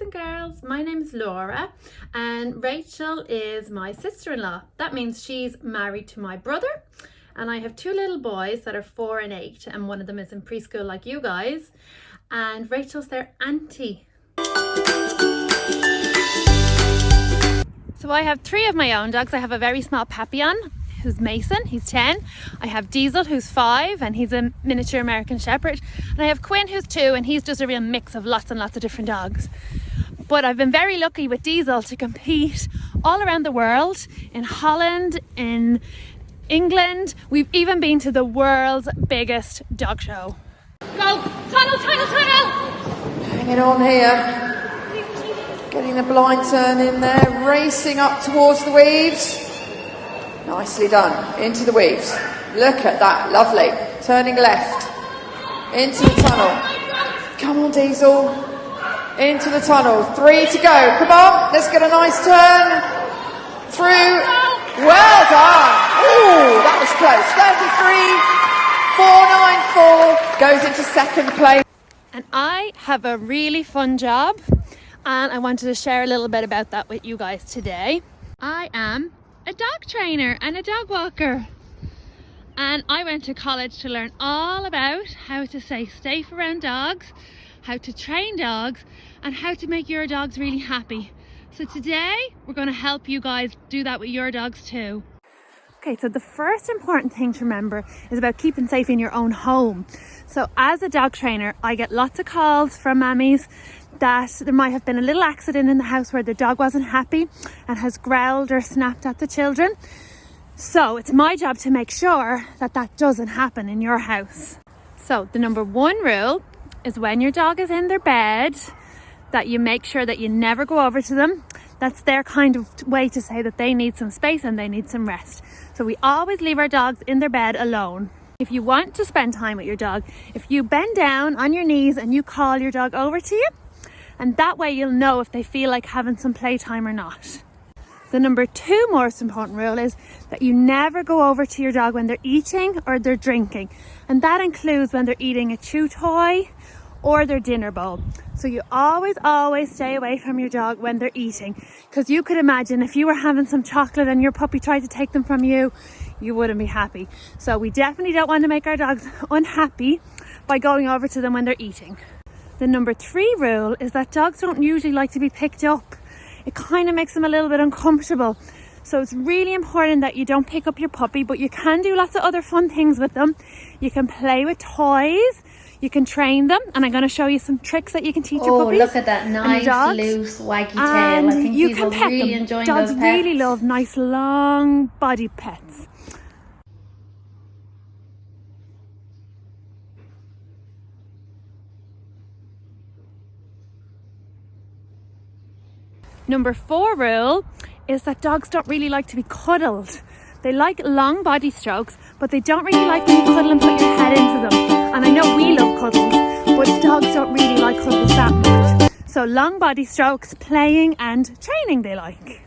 boys and girls, my name's Laura and Rachel is my sister-in-law. That means she's married to my brother, and I have two little boys that are 4 and 8, and one of them is in preschool like you guys, and Rachel's their auntie. So I have 3 of my own dogs. I have a very small Papillon who's Mason, he's 10. I have Diesel who's 5 and he's a miniature American Shepherd. And I have Quinn who's 2 and he's just a real mix of lots and lots of different dogs. But I've been very lucky with Diesel to compete all around the world, in Holland, in England. We've even been to the world's biggest dog show. Go! Tunnel, tunnel, tunnel! Hanging on here. Getting the blind turn in there, racing up towards the weaves. Nicely done, into the weaves. Look at that, lovely. Turning left, into the tunnel. Come on, Diesel. Into the tunnel, 3 to go. Come on, let's get a nice turn. Through, well done. Ooh, that was close. 33, 494, goes into second place. And I have a really fun job, and I wanted to share a little bit about that with you guys today. I am a dog trainer and a dog walker, and I went to college to learn all about how to stay safe around dogs, how to train dogs, and how to make your dogs really happy. So today we're going to help you guys do that with your dogs too. Okay, so the first important thing to remember is about keeping safe in your own home. So as a dog trainer, I get lots of calls from mammies that there might have been a little accident in the house where the dog wasn't happy and has growled or snapped at the children. So it's my job to make sure that that doesn't happen in your house. So the number 1 rule is when your dog is in their bed, that you make sure that you never go over to them. That's their kind of way to say that they need some space and they need some rest. So we always leave our dogs in their bed alone. If you want to spend time with your dog, if you bend down on your knees and you call your dog over to you, and that way you'll know if they feel like having some playtime or not. The number 2 most important rule is that you never go over to your dog when they're eating or they're drinking. And that includes when they're eating a chew toy or their dinner bowl. So you always stay away from your dog when they're eating. Because you could imagine if you were having some chocolate and your puppy tried to take them from you, you wouldn't be happy. So we definitely don't want to make our dogs unhappy by going over to them when they're eating. The number 3 rule is that dogs don't usually like to be picked up. It kind of makes them a little bit uncomfortable. So it's really important that you don't pick up your puppy, but you can do lots of other fun things with them. You can play with toys, you can train them, and I'm going to show you some tricks that you can teach your puppies. Oh, look at that nice, loose, waggy tail. And I think you these can will pet really them. enjoy Dogs those pets. really love nice, long body pets. Number 4 rule is that dogs don't really like to be cuddled. They like long body strokes, but they don't really like when you cuddle and put your head into them. And I know we love cuddles, but dogs don't really like cuddles that much. So long body strokes, playing and training they like.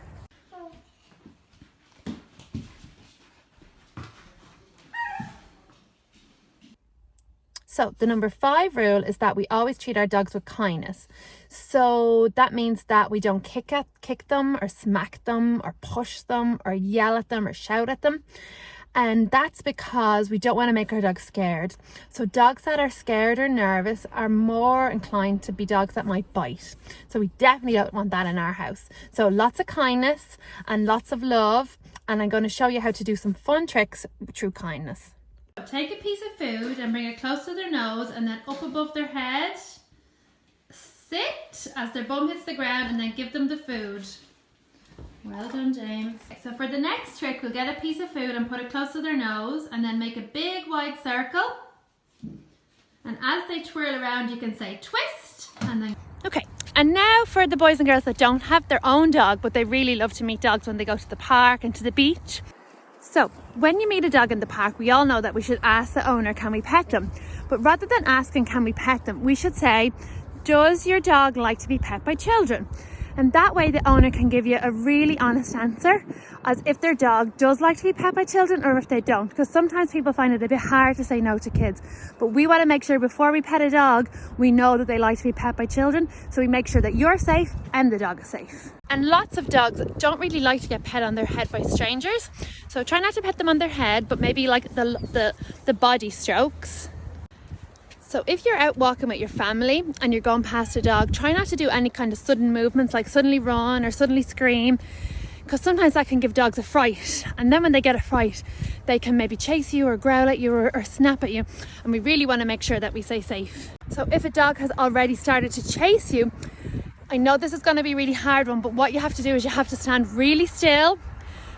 So the number 5 rule is that we always treat our dogs with kindness. So that means that we don't kick them or smack them or push them or yell at them or shout at them. And that's because we don't want to make our dogs scared. So dogs that are scared or nervous are more inclined to be dogs that might bite. So we definitely don't want that in our house. So lots of kindness and lots of love. And I'm going to show you how to do some fun tricks through kindness. Take a piece of food and bring it close to their nose and then up above their head. Sit as their bum hits the ground and then give them the food. Well done, James. So for the next trick, we'll get a piece of food and put it close to their nose and then make a big wide circle. And as they twirl around, you can say twist and then... Okay, and now for the boys and girls that don't have their own dog, but they really love to meet dogs when they go to the park and to the beach. So when you meet a dog in the park, we all know that we should ask the owner, can we pet them? But rather than asking, can we pet them, we should say, does your dog like to be pet by children? And that way the owner can give you a really honest answer as if their dog does like to be pet by children or if they don't, because sometimes people find it a bit hard to say no to kids. But we want to make sure before we pet a dog, we know that they like to be pet by children, so we make sure that you're safe and the dog is safe. And lots of dogs don't really like to get pet on their head by strangers, so try not to pet them on their head, but maybe like the body strokes. So if you're out walking with your family and you're going past a dog, try not to do any kind of sudden movements like suddenly run or suddenly scream, because sometimes that can give dogs a fright, and then when they get a fright they can maybe chase you or growl at you or snap at you, and we really want to make sure that we stay safe. So if a dog has already started to chase you, I know this is going to be a really hard one, but what you have to do is you have to stand really still,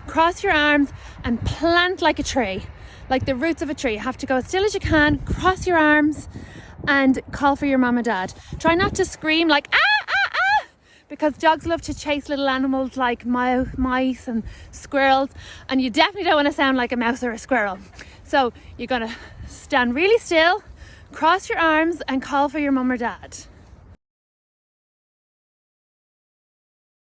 cross your arms and plant like a tree, like the roots of a tree. You have to go as still as you can, cross your arms and call for your mum and dad. Try not to scream like ah, ah, ah, because dogs love to chase little animals like mice and squirrels, and you definitely don't want to sound like a mouse or a squirrel. So you're going to stand really still, cross your arms and call for your mum or dad.